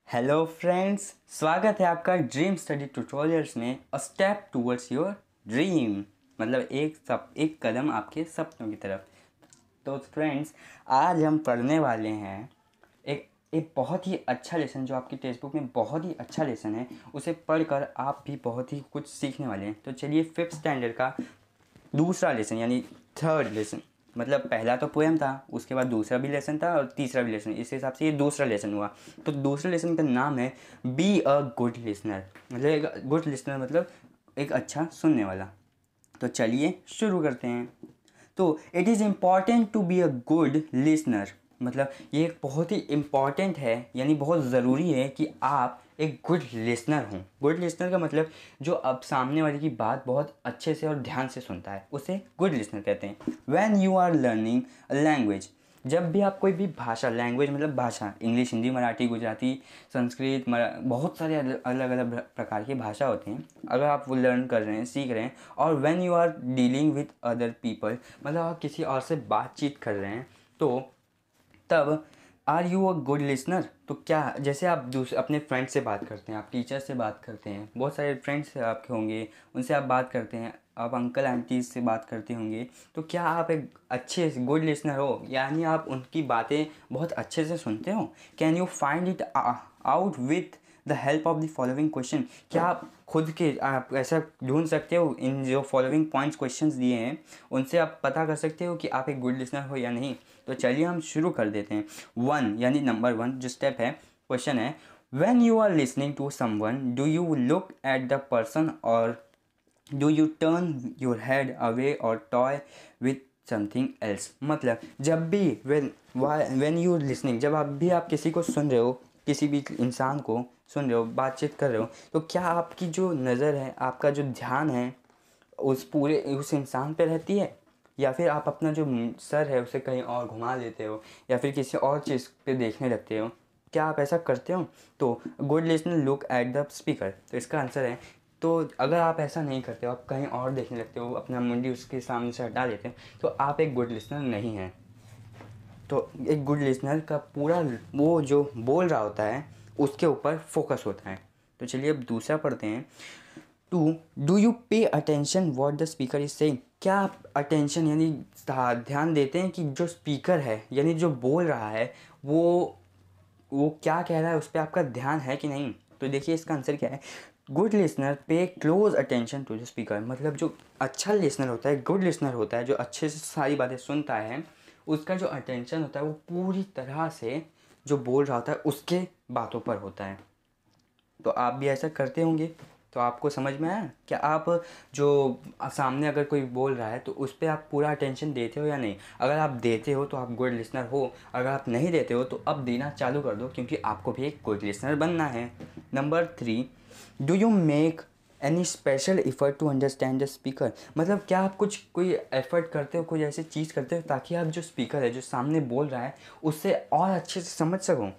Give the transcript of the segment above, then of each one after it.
Hello friends, स्वागत है आपका ड्रीम स्टडी ट्यूटोरियल्स में a step towards your dream. मतलब एक कदम आपके सपनों की तरफ। तो फ्रेंड्स, आज हम पढ़ने वाले हैं एक एक बहुत ही अच्छा लेसन, जो आपकी टेक्स्ट बुक में बहुत ही अच्छा लेसन है। उसे पढ़कर आप भी बहुत ही कुछ सीखने वाले हैं। तो चलिए, फिफ्थ स्टैंडर्ड का दूसरा लेसन यानी थर्ड लेसन, मतलब पहला तो पोएम था, उसके बाद दूसरा भी लेसन था और तीसरा भी लेसन, इस हिसाब से ये दूसरा लेसन हुआ। तो दूसरे लेसन का नाम है बी अ गुड लिसनर। मतलब एक गुड लिसनर मतलब एक अच्छा सुनने वाला। तो चलिए शुरू करते हैं। तो it is important to be a good listener, मतलब ये एक बहुत ही इम्पॉर्टेंट है, यानी बहुत ज़रूरी है कि आप एक गुड लिसनर हों। गुड लिसनर का मतलब जो अब सामने वाले की बात बहुत अच्छे से और ध्यान से सुनता है, उसे गुड लिसनर कहते हैं। When you are learning a language, जब भी आप कोई भी भाषा, लैंग्वेज मतलब भाषा, इंग्लिश, हिंदी, मराठी, गुजराती, संस्कृत, बहुत सारे अलग अलग प्रकार की भाषा होती हैं। अगर आप वो लर्न कर रहे हैं, सीख रहे हैं, और when you are dealing with other people, मतलब आप किसी और से बातचीत कर रहे हैं, तो तब are you a good listener. तो क्या, जैसे आप दूसरे अपने फ्रेंड से बात करते हैं, आप टीचर से बात करते हैं, बहुत सारे फ्रेंड्स आपके होंगे, उनसे आप बात करते हैं, आप अंकल आंटी से बात करते होंगे, तो क्या आप एक अच्छे गुड लिसनर हो, यानी आप उनकी बातें बहुत अच्छे से सुनते हो। Can you find it out with the help of the following question, क्या आप खुद के आप ऐसा ढूंढ सकते हो, इन जो फॉलोइंग पॉइंट्स क्वेश्चंस दिए हैं उनसे आप पता कर सकते हो कि आप एक गुड लिसनर हो या नहीं। तो चलिए हम शुरू कर देते हैं। वन यानी नंबर वन जो स्टेप है, क्वेश्चन है, when you are listening to someone do you look at the person और do you turn your head away और टॉय विथ समथिंग एल्स। मतलब जब भी व्हेन यू लिसनिंग, जब आप किसी को सुन रहे हो, किसी भी इंसान को सुन रहे हो, बातचीत कर रहे हो, तो क्या आपकी जो नज़र है, आपका जो ध्यान है उस इंसान पे रहती है, या फिर आप अपना जो सर है उसे कहीं और घुमा लेते हो, या फिर किसी और चीज़ पे देखने लगते हो। क्या आप ऐसा करते हो? तो good listener look at the speaker, तो इसका आंसर है, तो अगर आप ऐसा नहीं करते हो, आप कहीं और देखने लगते हो, अपना मुंडी उसके सामने से हटा लेते हो, तो आप एक गुड लिसनर नहीं हैं। तो एक गुड लिसनर का पूरा वो जो बोल रहा होता है उसके ऊपर फोकस होता है। तो चलिए अब दूसरा पढ़ते हैं। Two, do you pay attention what the speaker is saying. क्या आप अटेंशन यानी ध्यान देते हैं कि जो स्पीकर है यानी जो बोल रहा है वो क्या कह रहा है, उस पर आपका ध्यान है कि नहीं। तो देखिए इसका आंसर क्या है, good listener pay close attention to the speaker. मतलब जो अच्छा लिसनर होता है, गुड लिसनर होता है, जो अच्छे से सारी बातें सुनता है, उसका जो अटेंशन होता है वो पूरी तरह से जो बोल रहा होता है उसके बातों पर होता है। तो आप भी ऐसा करते होंगे। तो आपको समझ में आया क्या, आप जो सामने अगर कोई बोल रहा है तो उस पर आप पूरा अटेंशन देते हो या नहीं। अगर आप देते हो तो आप गुड लिसनर हो, अगर आप नहीं देते हो तो अब देना चालू कर दो, क्योंकि आपको भी एक गुड लिसनर बनना है। Number three, do you make any special effort to understand the speaker. मतलब क्या आप कोई एफर्ट करते हो, कोई ऐसी चीज़ करते हो ताकि आप जो स्पीकर है, जो सामने बोल रहा है, उससे और अच्छे से समझ सको।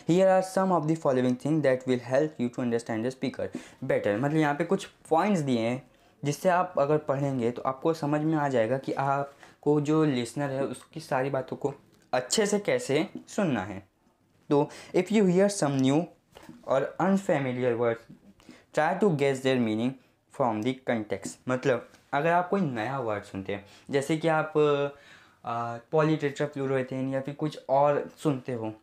Here are some of the following things that will help you to understand the speaker better। मतलब यहाँ पे कुछ पॉइंट्स दिए हैं जिससे आप अगर पढ़ेंगे तो आपको समझ में आ जाएगा कि आपको जो लिसनर है उसकी सारी बातों को अच्छे से कैसे सुनना है। तो if you hear some new और unfamiliar words, try to guess their meaning from the context. मतलब अगर आप कोई नया वर्ड सुनते हैं, जैसे कि आप पॉलीटेट्राफ्लोरोएथेन या फिर कुछ और सुनते हो,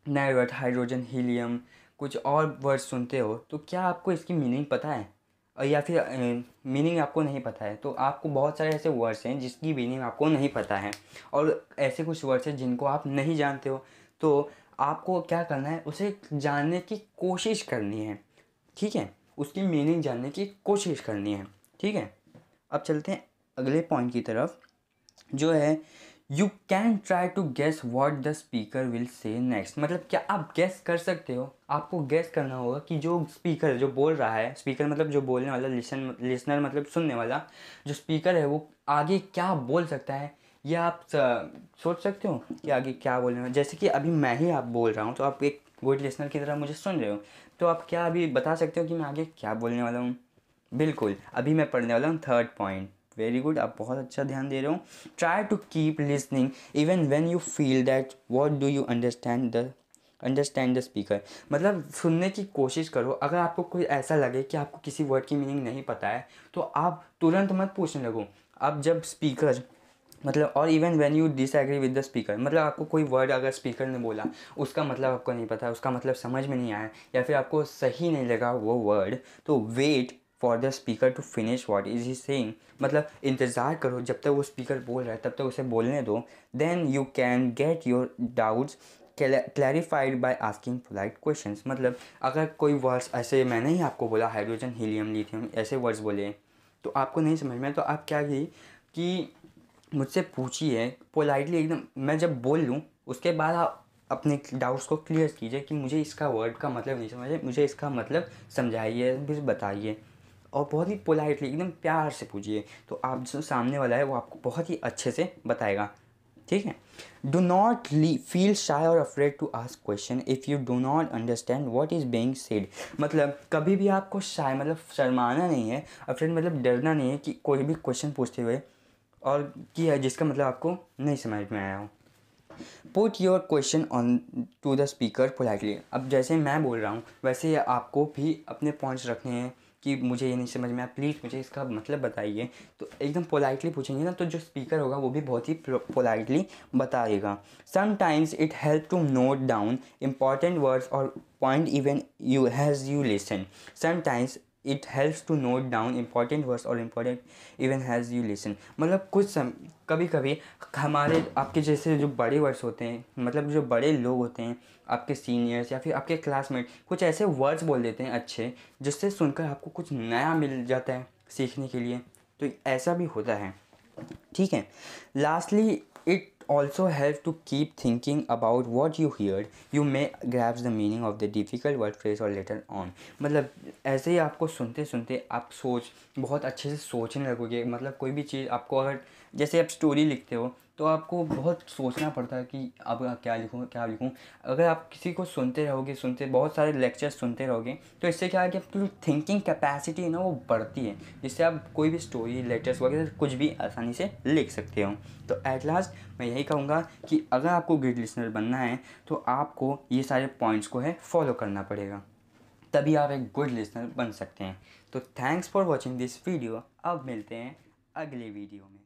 नए वर्ड हाइड्रोजन, हीलियम, कुछ और वर्ड सुनते हो, तो क्या आपको इसकी मीनिंग पता है, या फिर मीनिंग आपको नहीं पता है। तो आपको बहुत सारे ऐसे वर्ड्स हैं जिसकी मीनिंग आपको नहीं पता है, और ऐसे कुछ वर्ड्स हैं जिनको आप नहीं जानते हो। तो आपको क्या करना है, उसे जानने की कोशिश करनी है, ठीक है, उसकी मीनिंग जानने की कोशिश करनी है, ठीक है। अब चलते हैं अगले पॉइंट की तरफ, जो है you can try to guess what the speaker will say next. मतलब क्या आप गेस कर सकते हो, आपको गेस करना होगा कि जो स्पीकर जो बोल रहा है, स्पीकर मतलब जो बोलने वाला, लिसनर मतलब सुनने वाला, जो स्पीकर है वो आगे क्या बोल सकता है। या आप सोच सकते हो कि आगे क्या बोलने वाला। जैसे कि अभी मैं ही आप बोल रहा हूँ, तो आप एक गुड लिसनर की तरह मुझे सुन रहे हो, तो आप क्या अभी बता सकते हो कि मैं आगे क्या बोलने वाला हूँ। बिल्कुल, अभी मैं पढ़ने वाला हूँ थर्ड पॉइंट। वेरी गुड, आप बहुत अच्छा ध्यान दे रहे हो। Try to keep listening even when you feel that what do you understand the understand the speaker, मतलब सुनने की कोशिश करो। अगर आपको कोई ऐसा लगे कि आपको किसी वर्ड की मीनिंग नहीं पता है तो आप तुरंत मत पूछने लगो। आप जब स्पीकर मतलब और even when you disagree with the speaker, मतलब आपको कोई वर्ड अगर स्पीकर ने बोला उसका मतलब आपको नहीं पता, उसका मतलब समझ में नहीं आया या फिर आपको सही नहीं लगा वो वर्ड, तो wait for the speaker to finish what is he saying, मतलब इंतज़ार करो जब तक वो स्पीकर बोल रहा है तब तक उसे बोलने दो। Then you can get your doubts clarified by asking polite questions, मतलब अगर कोई वर्ड्स ऐसे मैंने ही आपको बोला हाइड्रोजन हीलियम लिथियम ऐसे वर्ड्स बोले तो आपको नहीं समझ में, तो आप क्या कीजिए कि मुझसे पूछिए पोलाइटली एकदम, मैं जब बोल लूँ उसके बाद आप अपने डाउट्स को क्लियर कीजिए कि मुझे इसका वर्ड का मतलब नहीं समझ, मुझे इसका मतलब समझाइए फिर बताइए, और बहुत ही पोलाइटली एकदम प्यार से पूछिए, तो आप जो सामने वाला है वो आपको बहुत ही अच्छे से बताएगा। ठीक है। डू नॉट फील शाय और afraid to ask question if you do not understand what is being said, मतलब कभी भी आपको शाय मतलब शर्माना नहीं है, अफ्रेड मतलब डरना नहीं है कि कोई भी क्वेश्चन पूछते हुए और कि जिसका मतलब आपको नहीं समझ में आया हो। Put your question on to the speaker politely, अब जैसे मैं बोल रहा हूँ वैसे आपको भी अपने पॉइंट्स रखने हैं कि मुझे ये नहीं समझ में आया, प्लीज़ मुझे इसका मतलब बताइए, तो एकदम पोलाइटली पूछेंगे ना तो जो स्पीकर होगा वो भी बहुत ही पोलाइटली बताएगा। Sometimes it help to note down important words और point even you has you listen, sometimes it helps to note down important words और important even has you listen, मतलब कभी कभी हमारे आपके जैसे जो बड़े वर्ड्स होते हैं, मतलब जो बड़े लोग होते हैं आपके सीनियर्स या फिर आपके क्लासमेट कुछ ऐसे वर्ड्स बोल देते हैं अच्छे जिससे सुनकर आपको कुछ नया मिल जाता है सीखने के लिए, तो ऐसा भी होता है। ठीक है। Lastly it also helps to keep thinking about what you heard, you may grasp the meaning of the difficult word phrase or later on, मतलब ऐसे ही आपको सुनते सुनते आप बहुत अच्छे से सोचने लगोगे, मतलब कोई भी चीज़ आपको अगर जैसे आप स्टोरी लिखते हो तो आपको बहुत सोचना पड़ता है कि अब क्या लिखूँ क्या लिखूँ, अगर आप किसी को सुनते रहोगे बहुत सारे लेक्चर्स सुनते रहोगे तो इससे क्या है कि आपकी थिंकिंग कैपेसिटी है ना वो बढ़ती है, जिससे आप कोई भी स्टोरी लेक्चर्स वगैरह कुछ भी आसानी से लिख सकते हो। तो एट लास्ट मैं यही कहूँगा कि अगर आपको गुड लिसनर बनना है तो आपको ये सारे पॉइंट्स को है फॉलो करना पड़ेगा, तभी आप एक गुड लिसनर बन सकते हैं। तो thanks for watching this video, अब मिलते हैं अगले वीडियो में।